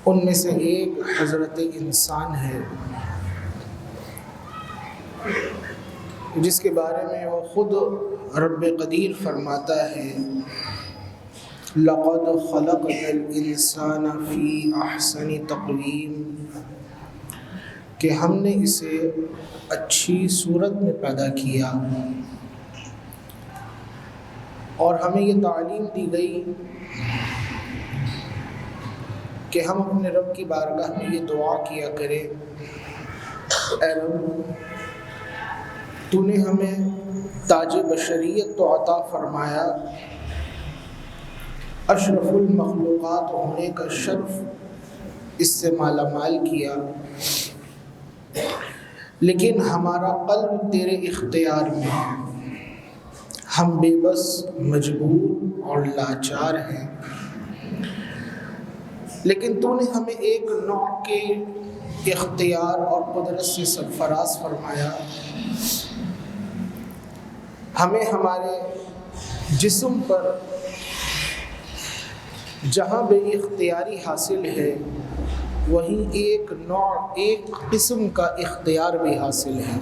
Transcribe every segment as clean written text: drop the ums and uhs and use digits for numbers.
ان میں سے ایک حضرت انسان ہے، جس کے بارے میں وہ خود رب قدیر فرماتا ہے لَقَدْ خَلَقْنَا الْإِنسَانَ فِي أَحْسَنِ تَقْوِيمٍ، کہ ہم نے اسے اچھی صورت میں پیدا کیا، اور ہمیں یہ تعلیم دی گئی کہ ہم اپنے رب کی بارگاہ میں یہ دعا کیا کریں، اے رب تو نے ہمیں تاج بشریت تو عطا فرمایا، اشرف المخلوقات ہونے کا شرف اس سے مالا مال کیا، لیکن ہمارا قلب تیرے اختیار میں ہے، ہم بے بس، مجبور اور لاچار ہیں، لیکن تو نے ہمیں ایک نوع کے اختیار اور قدرت سے سرفراز فرمایا، ہمیں ہمارے جسم پر جہاں بے اختیاری حاصل ہے وہیں ایک نوع، ایک قسم کا اختیار بھی حاصل ہے،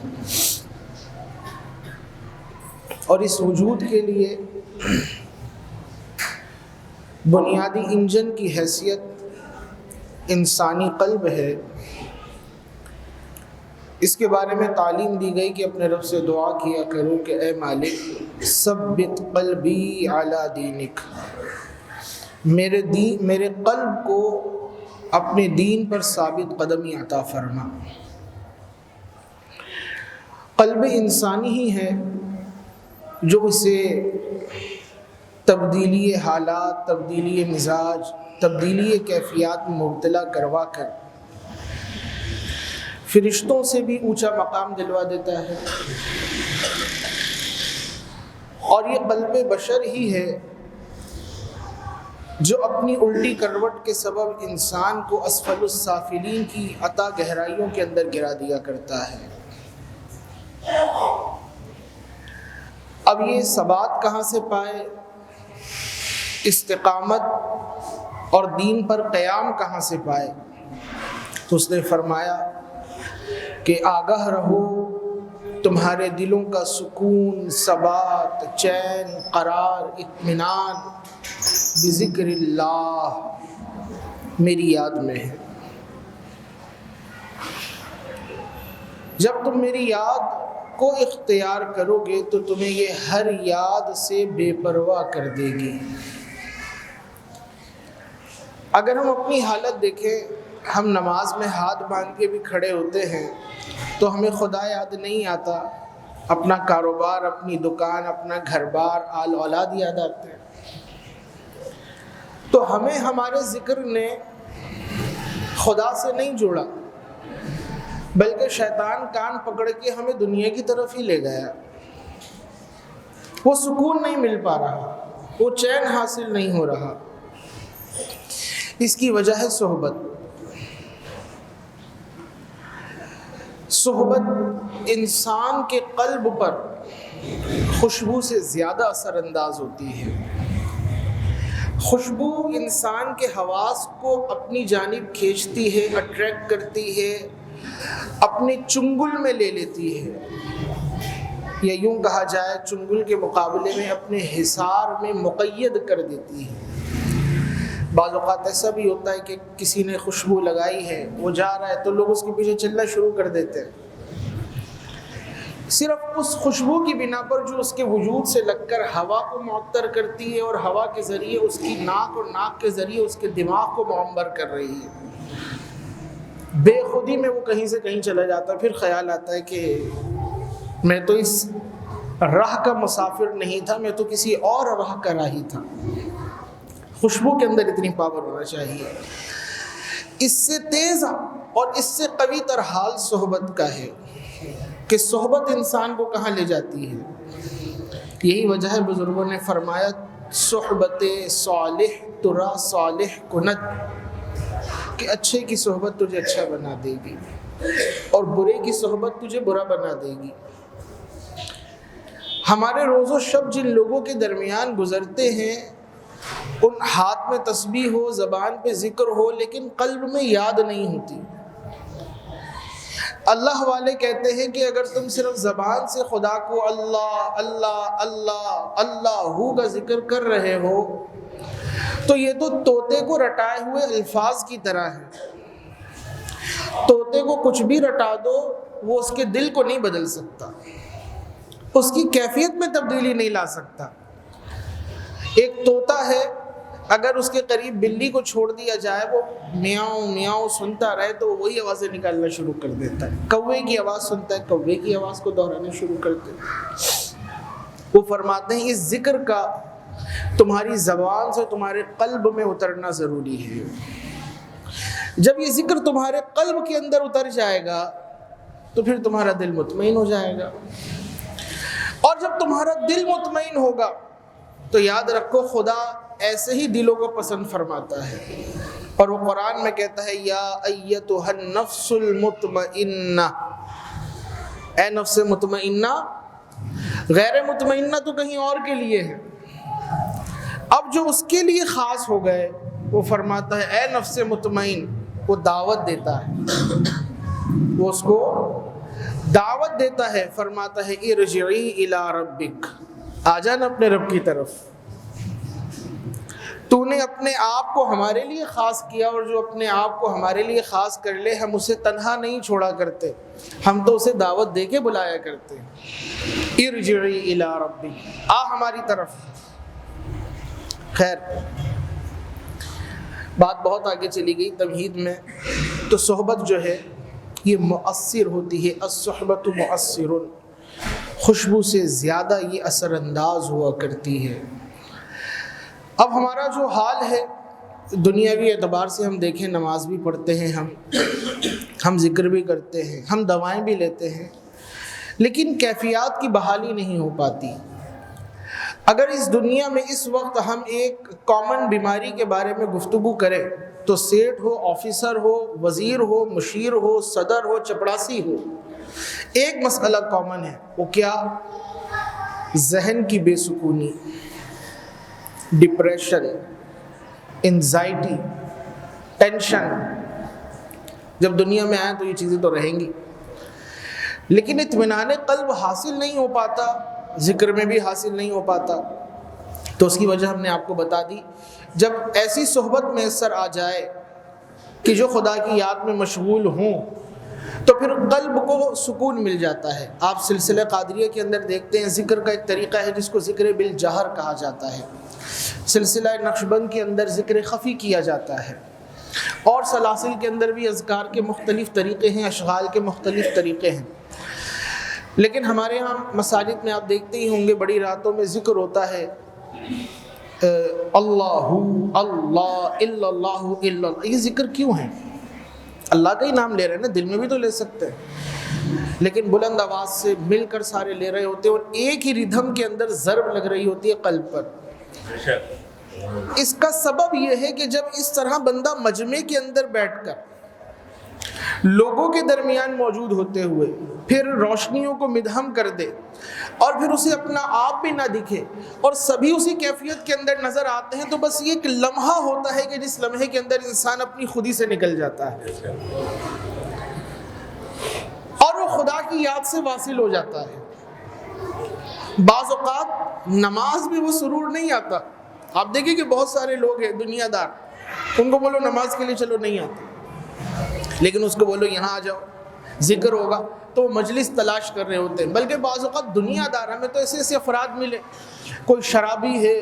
اور اس وجود کے لیے بنیادی انجن کی حیثیت انسانی قلب ہے۔ اس کے بارے میں تعلیم دی گئی کہ اپنے رب سے دعا کیا کرو کہ اے مالک ثبت قلبی علی دینک، میرے قلب کو اپنے دین پر ثابت قدمی عطا فرما۔ قلب انسانی ہی ہے جو اسے تبدیلی حالات، تبدیلی مزاج، تبدیلی کیفیات میں مبتلا کروا کر فرشتوں سے بھی اونچا مقام دلوا دیتا ہے، اور یہ قلب بشر ہی ہے جو اپنی الٹی کروٹ کے سبب انسان کو اسفل السافلین کی عطا گہرائیوں کے اندر گرا دیا کرتا ہے۔ اب یہ ثبات کہاں سے پائے، استقامت اور دین پر قیام کہاں سے پائے؟ تو اس نے فرمایا کہ آگاہ رہو، تمہارے دلوں کا سکون، ثبات، چین، قرار، اطمینان بذکر اللہ، میری یاد میں ہے۔ جب تم میری یاد کو اختیار کرو گے تو تمہیں یہ ہر یاد سے بے پرواہ کر دے گی۔ اگر ہم اپنی حالت دیکھیں، ہم نماز میں ہاتھ باندھ کے بھی کھڑے ہوتے ہیں تو ہمیں خدا یاد نہیں آتا، اپنا کاروبار، اپنی دکان، اپنا گھر بار، آل اولاد یاد آتے ہیں۔ تو ہمیں ہمارے ذکر نے خدا سے نہیں جوڑا، بلکہ شیطان کان پکڑ کے ہمیں دنیا کی طرف ہی لے گیا۔ وہ سکون نہیں مل پا رہا، وہ چین حاصل نہیں ہو رہا۔ اس کی وجہ ہے صحبت۔ صحبت انسان کے قلب پر خوشبو سے زیادہ اثر انداز ہوتی ہے۔ خوشبو انسان کے حواس کو اپنی جانب کھینچتی ہے، اٹریکٹ کرتی ہے، اپنے چنگل میں لے لیتی ہے، یا یوں کہا جائے چنگل کے مقابلے میں اپنے حصار میں مقید کر دیتی ہے۔ بعض اوقات ایسا بھی ہوتا ہے کہ کسی نے خوشبو لگائی ہے، وہ جا رہا ہے تو لوگ اس کے پیچھے چلنا شروع کر دیتے ہیں، صرف اس خوشبو کی بنا پر جو اس کے وجود سے لگ کر ہوا کو معطر کرتی ہے، اور ہوا کے ذریعے اس کی ناک، اور ناک کے ذریعے اس کے دماغ کو معمر کر رہی ہے۔ بے خودی میں وہ کہیں سے کہیں چلا جاتا ہے، پھر خیال آتا ہے کہ میں تو اس راہ کا مسافر نہیں تھا، میں تو کسی اور راہ کا راہی تھا۔ خوشبو کے اندر اتنی پاور ہونا چاہیے۔ اس سے تیز اور اس سے قوی تر حال صحبت کا ہے کہ صحبت انسان کو کہاں لے جاتی ہے۔ یہی وجہ ہے بزرگوں نے فرمایا صحبت صالح ترا صالح کند، کہ اچھے کی صحبت تجھے اچھا بنا دے گی اور برے کی صحبت تجھے برا بنا دے گی۔ ہمارے روز و شب جن لوگوں کے درمیان گزرتے ہیں ان ہاتھ میں تسبیح ہو، زبان پہ ذکر ہو، لیکن قلب میں یاد نہیں ہوتی۔ اللہ والے کہتے ہیں کہ اگر تم صرف زبان سے خدا کو اللہ اللہ اللہ اللہ کا ذکر کر رہے ہو تو یہ تو طوطے کو رٹائے ہوئے الفاظ کی طرح ہے۔ طوطے کو کچھ بھی رٹا دو، وہ اس کے دل کو نہیں بدل سکتا، اس کی کیفیت میں تبدیلی نہیں لا سکتا۔ ایک طوطا ہے، اگر اس کے قریب بلی کو چھوڑ دیا جائے، وہ میاؤں میاؤں سنتا رہے تو وہی آوازیں نکالنا شروع کر دیتا ہے۔ کوے کی آواز سنتا ہے، کوے کی آواز کو دہرانا شروع کر دیتا ہے۔ وہ فرماتے ہیں اس ذکر کا تمہاری زبان سے تمہارے قلب میں اترنا ضروری ہے۔ جب یہ ذکر تمہارے قلب کے اندر اتر جائے گا تو پھر تمہارا دل مطمئن ہو جائے گا، اور جب تمہارا دل مطمئن ہوگا تو یاد رکھو خدا ایسے ہی دلوں کو پسند فرماتا ہے، اور وہ قرآن میں کہتا ہے یا ایتھا النفس المطمئنہ، اے نفس مطمئنہ۔ غیر مطمئنہ تو کہیں اور کے لیے ہے، اب جو اس کے لیے خاص ہو گئے وہ فرماتا ہے اے نفس مطمئن، وہ دعوت دیتا ہے، وہ اس کو دعوت دیتا ہے، فرماتا ہے ارجعی الی ربک، آ جانا اپنے رب کی طرف۔ تو نے اپنے آپ کو ہمارے لیے خاص کیا، اور جو اپنے آپ کو ہمارے لیے خاص کر لے ہم اسے تنہا نہیں چھوڑا کرتے، ہم تو اسے دعوت دے کے بلایا کرتے۔ ارجعی الی ربک، آ ہماری طرف۔ خیر، بات بہت آگے چلی گئی تمہید میں، تو صحبت جو ہے یہ مؤثر ہوتی ہے، الصحبت مؤثر، خوشبو سے زیادہ یہ اثر انداز ہوا کرتی ہے۔ اب ہمارا جو حال ہے دنیاوی اعتبار سے، ہم دیکھیں نماز بھی پڑھتے ہیں، ہم ذکر بھی کرتے ہیں، ہم دوائیں بھی لیتے ہیں، لیکن کیفیات کی بحالی نہیں ہو پاتی۔ اگر اس دنیا میں اس وقت ہم ایک کامن بیماری کے بارے میں گفتگو کریں تو سیٹ ہو، آفیسر ہو، وزیر ہو، مشیر ہو، صدر ہو، چپڑاسی ہو، ایک مسئلہ کامن ہے، وہ کیا؟ ذہن کی بے سکونی، ڈپریشن، انزائٹی، ٹینشن۔ جب دنیا میں آئیں تو یہ چیزیں تو رہیں گی، لیکن اطمینان قلب حاصل نہیں ہو پاتا، ذکر میں بھی حاصل نہیں ہو پاتا۔ تو اس کی وجہ ہم نے آپ کو بتا دی۔ جب ایسی صحبت میسر آ جائے کہ جو خدا کی یاد میں مشغول ہوں تو پھر قلب کو سکون مل جاتا ہے۔ آپ سلسلہ قادریہ کے اندر دیکھتے ہیں ذکر کا ایک طریقہ ہے جس کو ذکر بالجہر کہا جاتا ہے، سلسلہ نقشبند کے اندر ذکر خفی کیا جاتا ہے، اور سلاسل کے اندر بھی اذکار کے مختلف طریقے ہیں، اشغال کے مختلف طریقے ہیں۔ لیکن ہمارے ہاں مساجد میں آپ دیکھتے ہی ہوں گے بڑی راتوں میں ذکر ہوتا ہے، اللہ اللہ الا اللہ الا اللہ۔ یہ ذکر کیوں ہے؟ اللہ کا ہی نام لے رہے ہیں نا، دل میں بھی تو لے سکتے ہیں، لیکن بلند آواز سے مل کر سارے لے رہے ہوتے ہیں، اور ایک ہی ردھم کے اندر ضرب لگ رہی ہوتی ہے قلب پر۔ اس کا سبب یہ ہے کہ جب اس طرح بندہ مجمع کے اندر بیٹھ کر لوگوں کے درمیان موجود ہوتے ہوئے پھر روشنیوں کو مدھم کر دے، اور پھر اسے اپنا آپ بھی نہ دکھے اور سبھی اسی کیفیت کے اندر نظر آتے ہیں، تو بس یہ ایک لمحہ ہوتا ہے کہ جس لمحے کے اندر انسان اپنی خودی سے نکل جاتا ہے اور وہ خدا کی یاد سے واصل ہو جاتا ہے۔ بعض اوقات نماز بھی وہ سرور نہیں آتا۔ آپ دیکھیں کہ بہت سارے لوگ ہیں دنیا دار، ان کو بولو نماز کے لیے چلو نہیں آتے، لیکن اس کو بولو یہاں آ جاؤ ذکر ہوگا تو وہ مجلس تلاش کر رہے ہوتے ہیں۔ بلکہ بعض اوقات دنیا دار، ہمیں تو ایسے ایسے افراد ملے، کوئی شرابی ہے،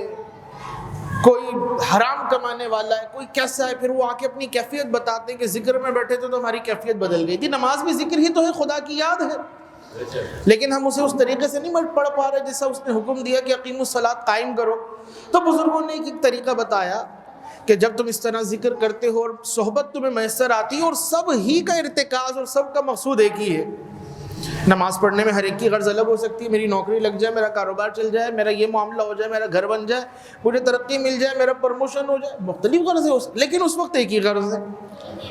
کوئی حرام کمانے والا ہے، کوئی کیسا ہے، پھر وہ آ کے اپنی کیفیت بتاتے ہیں کہ ذکر میں بیٹھے تو ہماری کیفیت بدل گئی تھی۔ نماز بھی ذکر ہی تو ہے، خدا کی یاد ہے، لیکن ہم اسے اس طریقے سے نہیں پڑھ پا رہے جیسا اس نے حکم دیا کہ اقیموا الصلاۃ، قائم کرو۔ تو بزرگوں نے ایک طریقہ بتایا کہ جب تم اس طرح ذکر کرتے ہو اور صحبت تمہیں میسر آتی ہے اور سب ہی کا ارتکاز اور سب کا مقصود ایک ہی ہے، نماز پڑھنے میں ہر ایک کی غرض الگ ہو سکتی ہے، میری نوکری لگ جائے، میرا کاروبار چل جائے، میرا یہ معاملہ ہو جائے، میرا گھر بن جائے، مجھے ترقی مل جائے، میرا پروموشن ہو جائے، مختلف غرضیں ہو سکتی، لیکن اس وقت ایک ہی غرض ہے،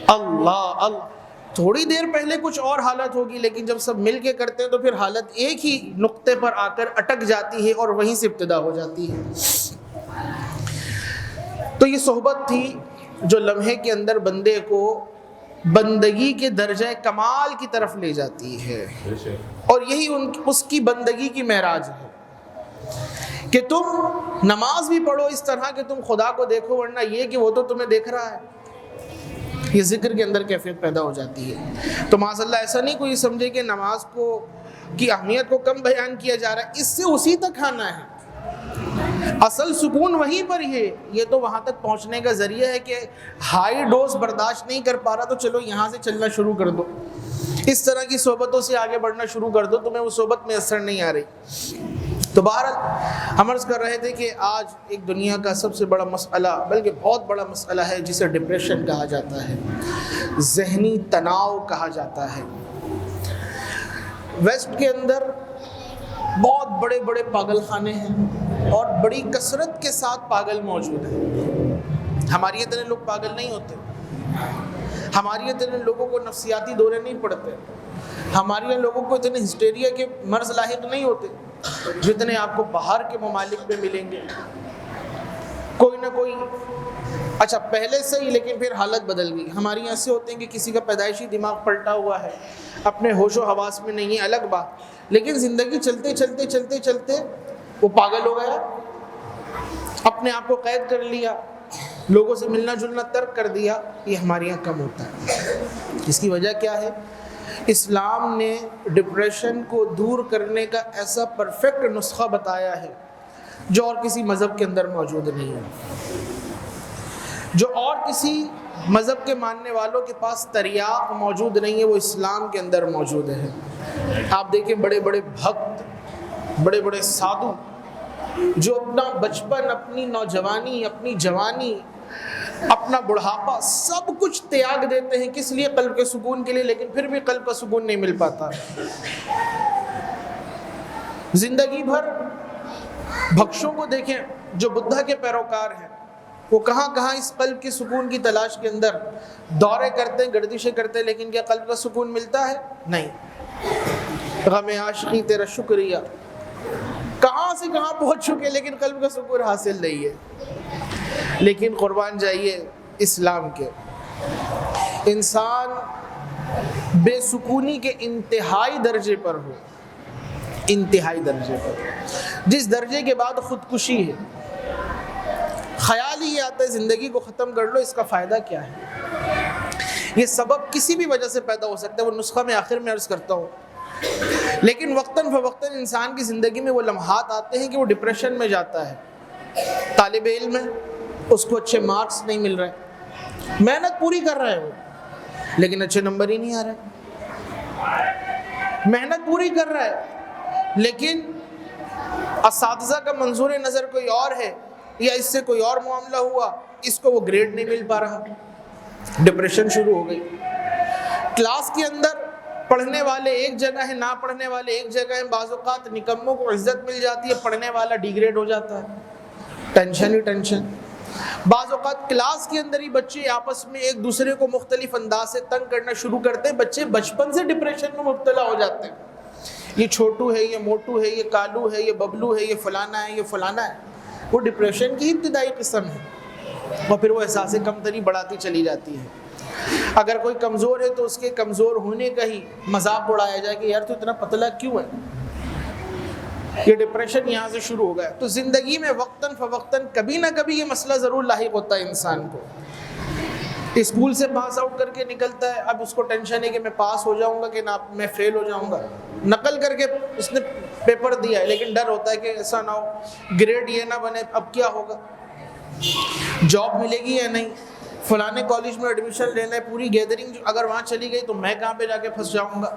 اللہ اللہ۔ تھوڑی دیر پہلے کچھ اور حالت ہوگی، لیکن جب سب مل کے کرتے ہیں تو پھر حالت ایک ہی نقطے پر آ کر اٹک جاتی ہے اور وہیں سے ابتدا ہو جاتی ہے۔ تو یہ صحبت تھی جو لمحے کے اندر بندے کو بندگی کے درجہ کمال کی طرف لے جاتی ہے، اور یہی اس کی بندگی کی معراج ہے کہ تم نماز بھی پڑھو اس طرح کہ تم خدا کو دیکھو، ورنہ یہ کہ وہ تو تمہیں دیکھ رہا ہے۔ یہ ذکر کے اندر کیفیت پیدا ہو جاتی ہے۔ تو معاذ اللہ ایسا نہیں کوئی سمجھے کہ نماز کی اہمیت کو کم بیان کیا جا رہا ہے، اس سے اسی تک آنا ہے، اصل سکون وہیں پر ہی ہے۔ یہ تو وہاں تک پہنچنے کا ذریعہ ہے کہ ہائی ڈوز برداشت نہیں کر پا رہا تو چلو یہاں سے چلنا شروع کر دو، اس طرح کی صحبتوں سے آگے بڑھنا شروع کر دو، تمہیں وہ صحبت میں اثر نہیں آ رہی۔ تو بہرحال ہم عرض کر رہے تھے کہ آج ایک دنیا کا سب سے بڑا مسئلہ، بلکہ بہت بڑا مسئلہ ہے، جسے ڈپریشن کہا جاتا ہے، ذہنی تناؤ کہا جاتا ہے۔ ویسٹ کے اندر بہت بڑے بڑے پاگل خانے ہیں اور بڑی کثرت کے ساتھ پاگل موجود ہیں۔ ہماری اتنے لوگ پاگل نہیں ہوتے، ہماری اتنے لوگوں کو نفسیاتی دورے نہیں پڑتے، ہمارے لوگوں کو اتنے ہسٹیریا کے مرض لاحق نہیں ہوتے جتنے آپ کو باہر کے ممالک میں ملیں گے۔ کوئی نہ کوئی، اچھا پہلے سے ہی، لیکن پھر حالت بدل گئی۔ ہماری ایسے ہوتے ہیں کہ کسی کا پیدائشی دماغ پلٹا ہوا ہے، اپنے ہوش و حواس میں نہیں ہے، الگ بات، لیکن زندگی چلتے چلتے چلتے چلتے وہ پاگل ہو گیا، اپنے آپ کو قید کر لیا، لوگوں سے ملنا جلنا ترک کر دیا۔ یہ ہمارے یہاں کم ہوتا ہے۔ اس کی وجہ کیا ہے؟ اسلام نے ڈپریشن کو دور کرنے کا ایسا پرفیکٹ نسخہ بتایا ہے جو اور کسی مذہب کے اندر موجود نہیں ہے، جو اور کسی مذہب کے ماننے والوں کے پاس تریاق موجود نہیں ہے، وہ اسلام کے اندر موجود ہے۔ آپ دیکھیں بڑے بڑے بھکت، بڑے بڑے سادھو جو اپنا بچپن، اپنی نوجوانی، اپنی جوانی، اپنا بڑھاپا سب کچھ تیاگ دیتے ہیں، کس لیے؟ قلب کے سکون کے لیے، لیکن پھر بھی قلب کا سکون نہیں مل پاتا۔ زندگی بھر بھکشوں کو دیکھیں جو بدھا کے پیروکار ہیں، وہ کہاں کہاں اس قلب کے سکون کی تلاش کے اندر دورے کرتے ہیں، گردشیں کرتے ہیں، لیکن کیا قلب کا سکون ملتا ہے؟ نہیں۔ غم عاشقی تیرا شکریہ، کہاں سے کہاں پہنچ چکے، لیکن قلب کا سکون حاصل نہیں ہے۔ لیکن قربان جائیے اسلام کے، انسان بے سکونی کے انتہائی درجے پر ہو، انتہائی درجے پر، جس درجے کے بعد خودکشی ہے، خیال ہی یہ آتا ہے زندگی کو ختم کر لو، اس کا فائدہ کیا ہے؟ یہ سبب کسی بھی وجہ سے پیدا ہو سکتا ہے، وہ نسخہ میں آخر میں عرض کرتا ہوں، لیکن وقتاً فوقتاً انسان کی زندگی میں وہ لمحات آتے ہیں کہ وہ ڈپریشن میں جاتا ہے۔ طالب علم ہے، اس کو اچھے مارکس نہیں مل رہے، محنت پوری کر رہا ہے وہ، لیکن اچھے نمبر ہی نہیں آ رہے، محنت پوری کر رہا ہے، لیکن اساتذہ کا منظور نظر کوئی اور ہے، یا اس سے کوئی اور معاملہ ہوا، اس کو وہ گریڈ نہیں مل پا رہا، ڈپریشن شروع ہو گئی۔ کلاس کے اندر پڑھنے والے ایک جگہ ہیں، نہ پڑھنے والے ایک جگہ ہیں، بعض اوقات نکموں کو عزت مل جاتی ہے، پڑھنے والا ڈی گریڈ ہو جاتا ہے، ٹینشن ہی ٹینشن۔ بعض اوقات کلاس کے اندر ہی بچے آپس میں ایک دوسرے کو مختلف انداز سے تنگ کرنا شروع کرتے ہیں، بچے بچپن سے ڈپریشن میں مبتلا ہو جاتے ہیں، یہ چھوٹو ہے، یہ موٹو ہے، یہ کالو ہے، یہ ببلو ہے، یہ فلانا ہے، یہ فلانا ہے۔ وہ ڈپریشن کی ابتدائی قسم ہے، اور پھر وہ احساس کمتری بڑھاتی چلی جاتی ہے۔ اگر کوئی کمزور ہے تو اس کے کمزور ہونے کا ہی مذاق اڑایا جائے کہ یار تو اتنا پتلا کیوں ہے، یہ ڈپریشن یہاں سے شروع ہو گیا۔ تو زندگی میں وقتاً فوقتاً کبھی نہ کبھی یہ مسئلہ ضرور لاحق ہوتا ہے انسان کو۔ اسکول سے پاس آؤٹ کر کے نکلتا ہے، اب اس کو ٹینشن ہے کہ میں پاس ہو جاؤں گا کہ نہ میں فیل ہو جاؤں گا، نقل کر کے اس نے پیپر دیا ہے، لیکن ڈر ہوتا ہے کہ ایسا نہ ہو گریڈ یہ نہ بنے، اب کیا ہوگا، جاب ملے گی یا نہیں، فلانے کالج میں ایڈمیشن لینا ہے، پوری گیدرنگ اگر وہاں چلی گئی تو میں کہاں پہ جا کے پھنس جاؤں گا۔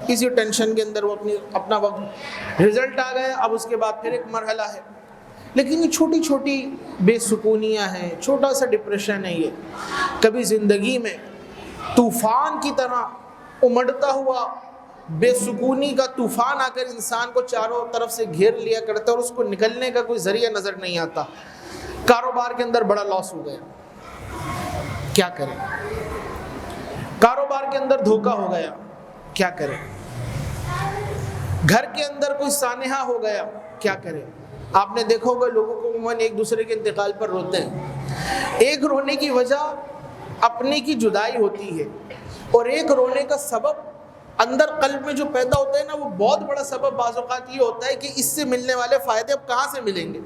اسی ٹینشن کے اندر وہ اپنا وقت، رزلٹ آ گیا، اب اس کے بعد پھر ایک مرحلہ ہے۔ لیکن یہ چھوٹی چھوٹی بے سکونیاں ہیں، چھوٹا سا ڈپریشن ہے، یہ کبھی زندگی میں طوفان کی طرح امڑتا ہوا بے سکونی کا طوفان آ کر انسان کو چاروں طرف سے گھیر لیا کرتا ہے، اور اس کو نکلنے کا کوئی ذریعہ نظر نہیں آتا۔ کاروبار کے اندر بڑا لاس ہو گیا، کیا کریں؟ کاروبار کے اندر دھوکہ ہو گیا، کیا کریں؟ گھر کے اندر کوئی سانحہ ہو گیا، کیا کریں؟ آپ نے دیکھا ہوگا لوگوں کو عموماً ایک دوسرے کے انتقال پر روتے ہیں، ایک رونے کی وجہ اپنے کی جدائی ہوتی ہے، اور ایک رونے کا سبب اندر قلب میں جو پیدا ہوتا ہے نا، وہ بہت بڑا سبب بعض اوقات یہ ہوتا ہے کہ اس سے ملنے والے فائدے اب کہاں سے ملیں گے۔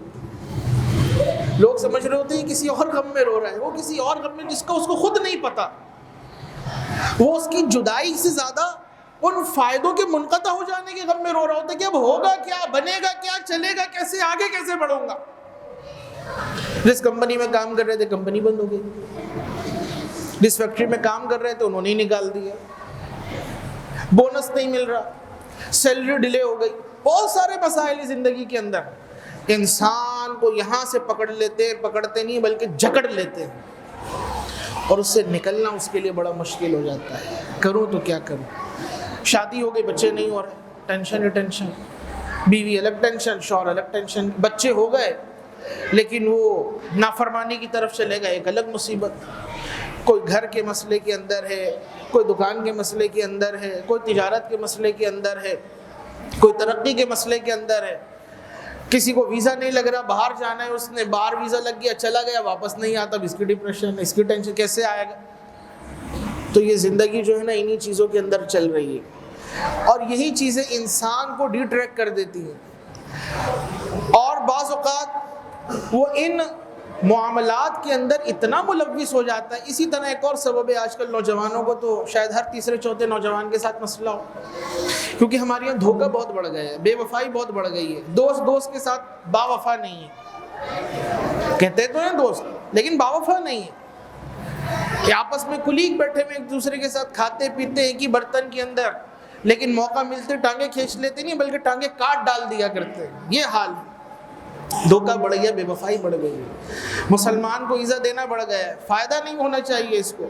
لوگ سمجھ رہے ہوتے ہیں کسی اور غم میں رو رہا ہے، وہ کسی اور غم میں جس کا اس کو خود نہیں پتا، وہ اس کی جدائی سے زیادہ ان فائدوں کے منقطع ہو جانے کے غم میں رو رہا ہوتا ہے کہ اب ہوگا کیا، بنے گا کیا، چلے گا کیسے، آگے کیسے بڑھوں گا۔ جس کمپنی میں کام کر رہے تھے کمپنی بند ہو گئی، جس فیکٹری میں کام کر رہے تھے انہوں نے نکال دیا، بونس نہیں مل رہا، سیلری ڈیلے ہو گئی، بہت سارے مسائل زندگی کے اندر انسان کو یہاں سے پکڑ لیتے ہیں، پکڑتے نہیں بلکہ جکڑ لیتے ہیں، اور اس سے نکلنا اس کے لیے بڑا مشکل ہو جاتا ہے۔ کروں تو کیا کروں، شادی ہو گئی بچے نہیں ہو رہے، ٹینشن ہی ٹینشن، بیوی الگ ٹینشن، شوہر الگ ٹینشن، بچے ہو گئے لیکن وہ نافرمانی کی طرف چلے گئے، ایک الگ مصیبت، کوئی گھر کے مسئلے کے اندر ہے، کوئی دکان کے مسئلے کے اندر ہے، کوئی تجارت کے مسئلے کے اندر ہے، کوئی ترقی کے مسئلے کے اندر ہے، کسی کو ویزا نہیں لگ رہا، باہر جانا ہے، اس نے باہر ویزا لگ گیا، چلا گیا، واپس نہیں آتا، اب اس کی ڈپریشن، اس کی ٹینشن، کیسے آئے گا۔ تو یہ زندگی جو ہے نا انہی چیزوں کے اندر چل رہی ہے، اور یہی چیزیں انسان کو ڈی ٹریک کر دیتی ہیں، اور بعض اوقات وہ ان معاملات کے اندر اتنا ملوث ہو جاتا ہے۔ اسی طرح ایک اور سبب ہے، آج کل نوجوانوں کو تو شاید ہر تیسرے چوتھے نوجوان کے ساتھ مسئلہ ہو، کیونکہ ہمارے یہاں دھوکہ بہت بڑھ گیا ہے، بے وفائی بہت بڑھ گئی ہے، دوست کے ساتھ با وفا نہیں ہے، کہتے تو ہیں دوست لیکن با وفا نہیں ہے، کہ آپس میں کلیگ بیٹھے ہوئے ایک دوسرے کے ساتھ کھاتے پیتے ایک ہی برتن کے اندر، لیکن موقع ملتے ٹانگیں کھینچ لیتے نہیں بلکہ ٹانگیں کاٹ ڈال دیا کرتے ہیں۔ یہ حال ہے، دھوکہ بڑھ گیا، بے وفائی بڑھ گئی ہے، مسلمان کو ایذا دینا بڑھ گیا ہے، فائدہ نہیں ہونا چاہیے اس کو۔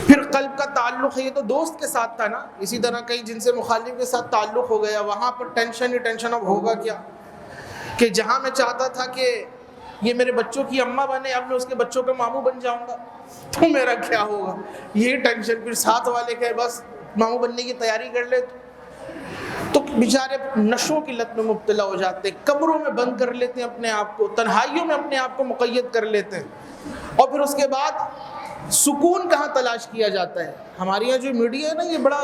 پھر قلب کا تعلق ہے، یہ تو دوست کے ساتھ تھا نا، اسی طرح کئی جن سے مخالف کے ساتھ تعلق ہو گیا، وہاں پر ٹینشن ہی ٹینشن، اب ہوگا کیا، کہ جہاں میں چاہتا تھا کہ یہ میرے بچوں کی اماں بنے، اب میں اس کے بچوں کا ماموں بن جاؤں گا، تو میرا کیا ہوگا، یہی ٹینشن۔ پھر ساتھ والے کہ بس ماموں بننے کی تیاری کر لے، تو بیچارے نشوں کی لت میں مبتلا ہو جاتے ہیں، کمروں میں بند کر لیتے ہیں اپنے آپ کو، تنہائیوں میں اپنے آپ کو مقید کر لیتے ہیں، اور پھر اس کے بعد سکون کہاں تلاش کیا جاتا ہے۔ ہمارے یہاں جو میڈیا ہے نا یہ بڑا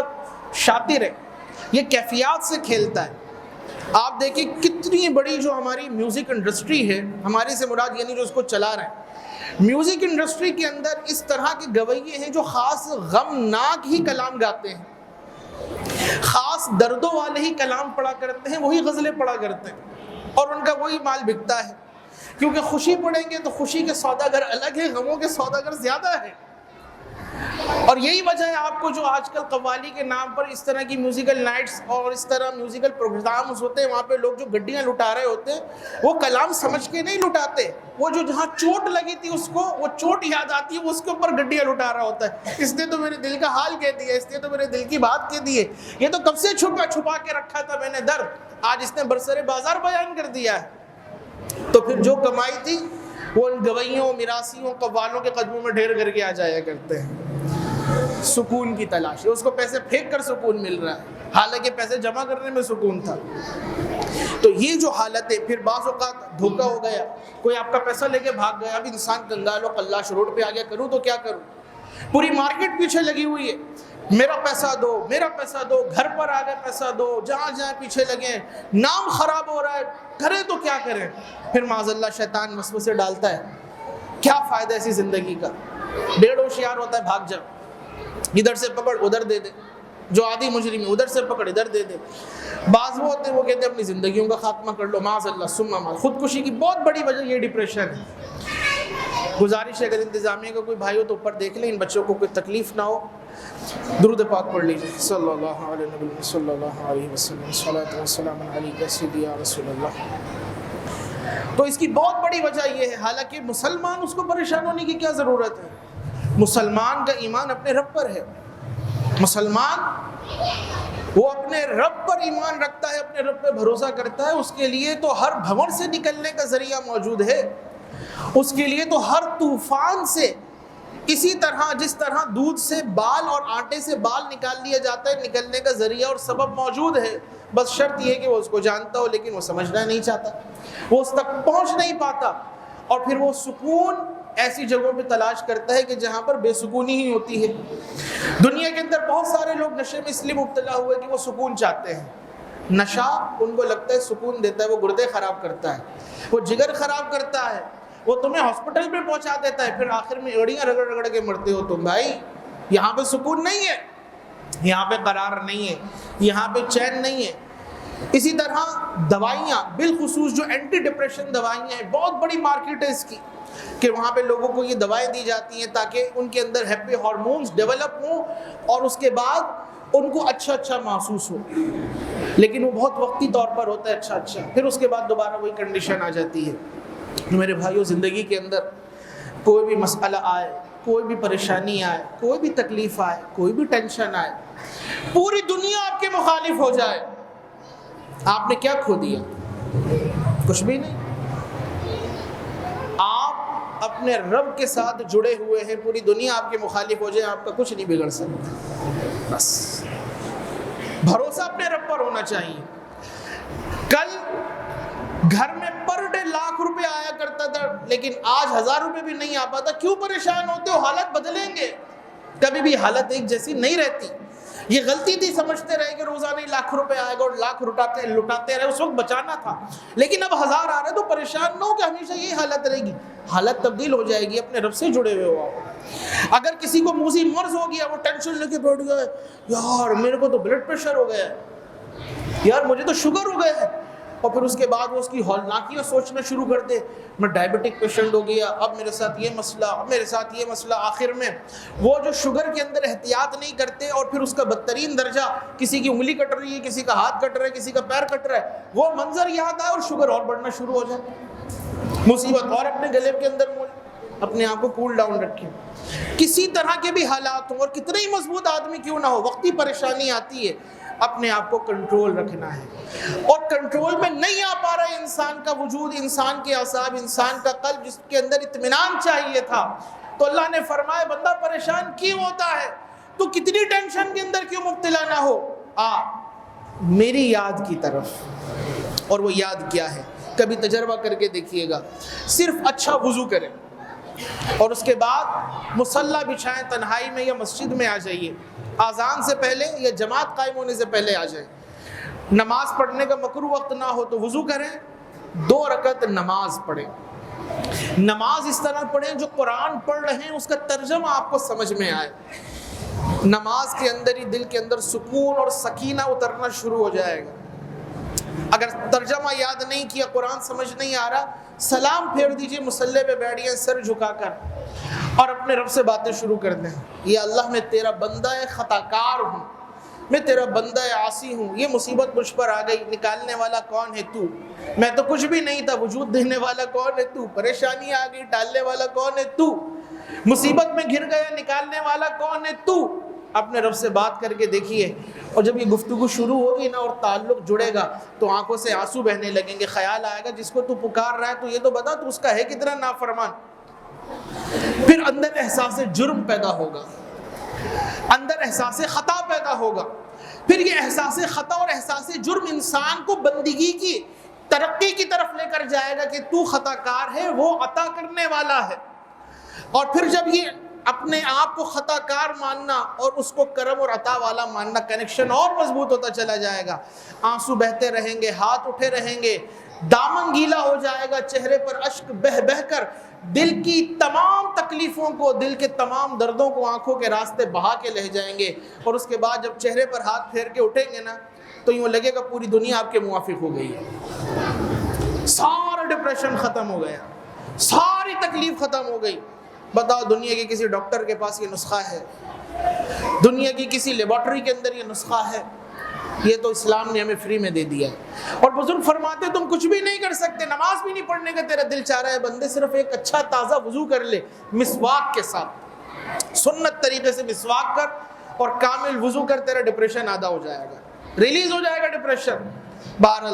شاطر ہے، یہ کیفیات سے کھیلتا ہے۔ آپ دیکھیں کتنی بڑی جو ہماری میوزک انڈسٹری ہے، ہماری سے مراد یعنی جو اس کو چلا رہے ہیں، میوزک انڈسٹری کے اندر اس طرح کے گویے ہیں جو خاص غمناک ہی کلام گاتے ہیں، خاص دردوں والے ہی کلام پڑھا کرتے ہیں، وہی غزلیں پڑھا کرتے ہیں، اور ان کا وہی مال بکتا ہے، کیونکہ خوشی پڑھیں گے تو خوشی کے سوداگر الگ ہیں، غموں کے سوداگر زیادہ ہیں۔ اور یہی وجہ ہے آپ کو جو آج کل قوالی کے نام پر اس طرح کی میوزیکل نائٹس اور اس طرح میوزیکل پروگرامز ہوتے ہیں، وہاں پہ لوگ جو گڈیاں لٹا رہے ہوتے ہیں وہ کلام سمجھ کے نہیں لٹاتے، وہ جو جہاں چوٹ لگی تھی اس کو وہ چوٹ یاد آتی ہے، وہ اس کے اوپر گڈیاں لٹا رہا ہوتا ہے، اس نے تو میرے دل کا حال کہہ دیا، اس نے تو میرے دل کی بات کہہ دی ہے، یہ تو کب سے چھپا کے رکھا تھا میں نے درد، آج اس نے برسر بازار بیان کر دیا ہے۔ تو پھر جو کمائی تھی وہ ان گویوں، میراثیوں، قوالوں کے قدموں میں ڈھیر کر کے آ جایا کرتے ہیں۔ سکون کی تلاش ہے، اس کو پیسے پھینک کر سکون مل رہا ہے، حالانکہ پیسے جمع کرنے میں سکون تھا۔ تو یہ جو حالت ہے، پھر بعض اوقات دھوکہ ہو گیا، کوئی آپ کا پیسہ لے کے بھاگ گیا، اب انسان کنگال و قلاش روڈ پہ آ گیا، کروں تو کیا کروں، پوری مارکیٹ پیچھے لگی ہوئی ہے، میرا پیسہ دو، میرا پیسہ دو، گھر پر آ گئے پیسہ دو، جہاں جہاں پیچھے لگے، نام خراب ہو رہا ہے، کریں تو کیا کریں۔ پھر معاذ اللہ شیطان وسوسے ڈالتا ہے، کیا فائدہ ایسی زندگی کا، ڈیڑھ ہوشیار ہوتا ہے، بھاگ جا، ادھر سے پکڑ ادھر دے دے، جو عادی مجرم ہے ادھر سے پکڑ ادھر دے دے۔ بعض وہ ہوتے ہیں وہ کہتے ہیں اپنی زندگیوں کا خاتمہ کر لو، معاذ اللہ ثم معاذ۔ خودکشی کی بہت بڑی وجہ یہ ڈپریشن ہے۔ گزارش ہے اگر انتظامیہ کا کوئی بھائی ہو تو اوپر دیکھ لیں، ان بچوں کو کوئی تکلیف نہ ہو۔ درود پاک پڑھ لیجیے، صلی اللہ علیہ نبی صلی اللہ علیہ وسلم، صلاۃ و سلام علیک سیدی یا رسول اللہ۔ تو اس کی بہت بڑی وجہ یہ ہے، حالانکہ مسلمان اس کو پریشان ہونے کی کیا ضرورت ہے، مسلمان کا ایمان اپنے رب پر ہے، مسلمان وہ اپنے رب پر ایمان رکھتا ہے، اپنے رب پہ بھروسہ کرتا ہے، اس کے لیے تو ہر بھنور سے نکلنے کا ذریعہ موجود ہے، اس کے لیے تو ہر طوفان سے، اسی طرح جس طرح دودھ سے بال اور آٹے سے بال نکال لیا جاتا ہے، نکلنے کا ذریعہ اور سبب موجود ہے، بس شرط یہ ہے کہ وہ اس کو جانتا ہو، لیکن وہ سمجھنا نہیں چاہتا، وہ اس تک پہنچ نہیں پاتا، اور پھر وہ سکون ایسی جگہوں پہ تلاش کرتا ہے کہ جہاں پر بے سکونی ہی ہوتی ہے۔ دنیا کے اندر بہت سارے لوگ نشے میں اس لیے مبتلا ہوئے کہ وہ سکون چاہتے ہیں۔ نشہ ان کو لگتا ہے سکون دیتا ہے، وہ گردے خراب کرتا ہے، وہ جگر خراب کرتا ہے، وہ تمہیں ہاسپٹل میں پہنچا دیتا ہے، پھر آخر میں ایڑیاں رگڑ رگڑ کے مرتے ہو تم۔ بھائی یہاں پہ سکون نہیں ہے، یہاں پہ قرار نہیں ہے، یہاں پہ چین نہیں ہے۔ اسی طرح دوائیاں، بالخصوص جو اینٹی ڈپریشن دوائیاں ہیں، بہت بڑی مارکیٹ ہے اس کی، کہ وہاں پہ لوگوں کو یہ دوائیں دی جاتی ہیں تاکہ ان کے اندر ہیپی ہارمونز ڈیولپ ہوں اور اس کے بعد ان کو اچھا محسوس ہو، لیکن وہ بہت وقتی طور پر ہوتا ہے اچھا، پھر اس کے بعد دوبارہ وہی کنڈیشن آ جاتی ہے۔ میرے بھائیوں، زندگی کے اندر کوئی بھی مسئلہ آئے، کوئی بھی پریشانی آئے، کوئی بھی تکلیف آئے، کوئی بھی ٹینشن آئے، پوری دنیا آپ کے مخالف ہو جائے، آپ نے کیا کھو دیا؟ کچھ بھی نہیں۔ آپ اپنے رب کے ساتھ جڑے ہوئے ہیں، پوری دنیا آپ کے مخالف ہو جائے، آپ کا کچھ نہیں بگڑ سکتا۔ بس بھروسہ اپنے رب پر ہونا چاہیے۔ کل گھر میں پر ڈے لاکھ روپے آیا کرتا تھا، لیکن آج 1000 روپے بھی نہیں آ پاتا۔ کیوں پریشان ہوتے ہو؟ حالت بدلیں گے، کبھی بھی حالت ایک جیسی نہیں رہتی۔ یہ غلطی تھی، سمجھتے رہے کہ روزانہ لاکھ روپے آئے گا اور لاکھ لٹاتے رہے، اس وقت بچانا تھا، لیکن اب 1000 آ رہے تو پریشان نہ ہو کہ ہمیشہ یہی حالت رہے گی۔ حالت تبدیل ہو جائے گی، اپنے رب سے جڑے ہوئے ہو آپ۔ اگر کسی کو موذی مرض ہو گیا، وہ ٹینشن لے کے بیٹھ گیا، یار میرے کو تو بلڈ پریشر ہو گیا ہے، یار مجھے تو شوگر ہو گیا ہے، اور پھر اس کے بعد وہ اس کی ہولناکیاں سوچنا شروع کر دے، میں ڈائبٹک پیشنٹ ہو گیا، اب میرے ساتھ یہ مسئلہ، اب میرے ساتھ یہ مسئلہ۔ آخر میں وہ جو شوگر کے اندر احتیاط نہیں کرتے اور پھر اس کا بدترین درجہ، کسی کی انگلی کٹ رہی ہے، کسی کا ہاتھ کٹ رہا ہے، کسی کا پیر کٹ رہا ہے، وہ منظر یاد آئے اور شوگر اور بڑھنا شروع ہو جائے، مصیبت اور اپنے گلے کے اندر مول۔ اپنے آپ کو کول ڈاؤن رکھیں، کسی طرح کے بھی حالات ہوں اور کتنے ہی مضبوط آدمی کیوں نہ ہو، وقتی پریشانی آتی ہے، اپنے آپ کو کنٹرول رکھنا ہے۔ اور کنٹرول میں نہیں آ پا رہا ہے انسان کا وجود، انسان کے اعصاب، انسان کا قلب، جس کے اندر اطمینان چاہیے تھا، تو اللہ نے فرمایا بندہ پریشان کیوں ہوتا ہے، تو کتنی ٹینشن کے اندر کیوں مبتلا نہ ہو، میری یاد کی طرف۔ اور وہ یاد کیا ہے؟ کبھی تجربہ کر کے دیکھیے گا، صرف اچھا وضو کریں اور اس کے بعد مصلی بچھائیں، تنہائی میں یا مسجد میں آ جائیے، اذان سے پہلے یا جماعت قائم ہونے سے پہلے آ جائیں۔ نماز پڑھنے کا مکروہ وقت نہ ہو تو وضو کریں، 2 رکعت نماز پڑھیں۔ نماز اس طرح پڑھیں جو قرآن پڑھ رہے ہیں اس کا ترجمہ آپ کو سمجھ میں آئے۔ نماز کے اندر ہی دل کے اندر سکون اور سکینہ اترنا شروع ہو جائے گا۔ اگر ترجمہ یاد نہیں کیا، قرآن سمجھ نہیں آ رہا، سلام پھیر دیجئے، مصلی پہ بیٹھیے سر جھکا کر اور اپنے رب سے باتیں شروع کر دیں۔ یا اللہ، میں تیرا بندہ خطا کار ہوں، میں تیرا بندہ عاصی ہوں، یہ مصیبت مجھ پر آ گئی، نکالنے والا کون ہے تو؟ میں تو کچھ بھی نہیں تھا، وجود دینے والا کون ہے تو؟ پریشانی آ گئی، ڈالنے والا کون ہے تو؟ مصیبت میں گھر گیا، نکالنے والا کون ہے تو؟ اپنے رب سے بات کر کے دیکھیے، اور جب یہ گفتگو شروع ہوگی نا اور تعلق جڑے گا تو آنکھوں سے آنسو بہنے لگیں گے، خیال آئے گا جس کو تو پکار رہا ہے تو یہ تو بتا تو اس کا ہے کتنا نافرمان۔ پھر اندر احساس جرم پیدا ہوگا، اندر احساس خطا پیدا ہوگا، پھر یہ احساس خطا اور احساس جرم انسان کو بندگی کی ترقی کی طرف لے کر جائے گا کہ تو خطا کار ہے، وہ عطا کرنے والا ہے۔ اور پھر جب یہ اپنے آپ کو خطا کار ماننا اور اس کو کرم اور عطا والا ماننا، کنیکشن اور مضبوط ہوتا چلا جائے گا، آنسو بہتے رہیں گے، ہاتھ اٹھے رہیں گے، دامن گیلا ہو جائے گا، چہرے پر اشک بہ بہ کر دل کی تمام تکلیفوں کو، دل کے تمام دردوں کو آنکھوں کے راستے بہا کے لہ جائیں گے، اور اس کے بعد جب چہرے پر ہاتھ پھیر کے اٹھیں گے نا تو یوں لگے گا پوری دنیا آپ کے موافق ہو گئی ہے، سارا ڈپریشن ختم ہو گیا، ساری تکلیف ختم ہو گئی۔ بتاؤ، دنیا کے کسی ڈاکٹر کے پاس یہ نسخہ ہے؟ دنیا کی کسی لیبارٹری کے اندر یہ نسخہ ہے؟ یہ تو اسلام نے ہمیں فری میں دے دیا ہے۔ اور بزرگ فرماتے تم کچھ بھی نہیں کر سکتے، نماز بھی نہیں پڑھنے کا تیرا دل چاہ رہا ہے، بندے صرف ایک اچھا تازہ وضو کر لے مسواک کے ساتھ، سنت طریقے سے مسواک کر اور کامل وضو کر، تیرا ڈپریشن آدھا ہو جائے گا، ریلیز ہو جائے گا ڈپریشن۔ بہرحال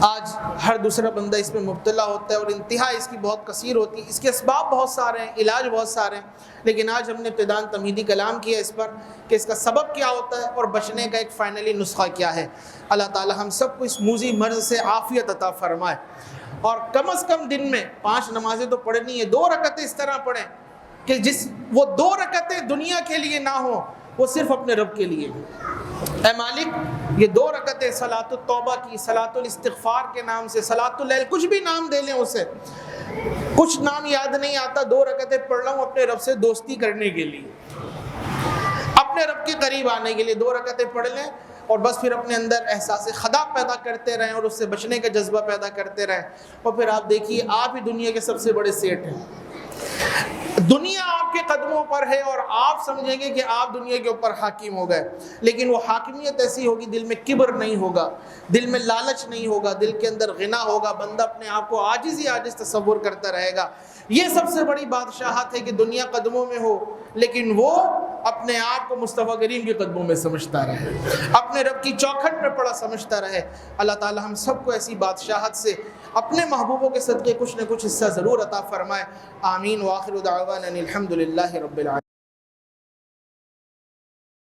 آج ہر دوسرا بندہ اس میں مبتلا ہوتا ہے اور انتہا اس کی بہت کثیر ہوتی ہے، اس کے اسباب بہت سارے ہیں، علاج بہت سارے ہیں، لیکن آج ہم نے ابتداءً تمہیدی کلام کیا اس پر کہ اس کا سبب کیا ہوتا ہے اور بچنے کا ایک فائنلی نسخہ کیا ہے۔ اللہ تعالی ہم سب کو اس موذی مرض سے عافیت عطا فرمائے۔ اور کم از کم دن میں 5 نمازیں تو پڑھنی ہے، 2 رکعتیں اس طرح پڑھیں کہ وہ 2 رکعتیں دنیا کے لیے نہ ہوں، وہ صرف اپنے رب کے لیے۔ اے مالک یہ 2 رکعتیں صلاۃ التوبہ کی، صلاۃ الاستغفار کے نام سے، صلاۃ اللیل، کچھ بھی نام دے لیں اسے، کچھ نام یاد نہیں آتا، 2 رکعتیں پڑھ رہا ہوں اپنے رب سے دوستی کرنے کے لیے، اپنے رب کے قریب آنے کے لیے 2 رکعتیں پڑھ لیں، اور بس پھر اپنے اندر احساس خدا پیدا کرتے رہیں اور اس سے بچنے کا جذبہ پیدا کرتے رہیں، اور پھر آپ دیکھیے آپ ہی دنیا کے سب سے بڑے سیٹ ہیں۔ دنیا آپ کے قدموں پر ہے اور آپ سمجھیں گے کہ آپ دنیا کے اوپر حاکم ہو گئے، لیکن وہ حاکمیت ایسی ہوگی، دل میں کبر نہیں ہوگا، دل میں لالچ نہیں ہوگا، دل کے اندر غنا ہوگا، بندہ اپنے آپ کو عاجز ہی عاجز تصور کرتا رہے گا۔ یہ سب سے بڑی بادشاہت ہے کہ دنیا قدموں میں ہو لیکن وہ اپنے آپ کو مصطفیٰ کریم کے قدموں میں سمجھتا رہے، اپنے رب کی چوکھٹ میں پڑا سمجھتا رہے۔ اللہ تعالی ہم سب کو ایسی بادشاہت سے اپنے محبوبوں کے صدقے کچھ نہ کچھ حصہ ضرور عطا فرمائے۔ آمین۔ وآخر دعوانا الحمد للہ رب العالمین۔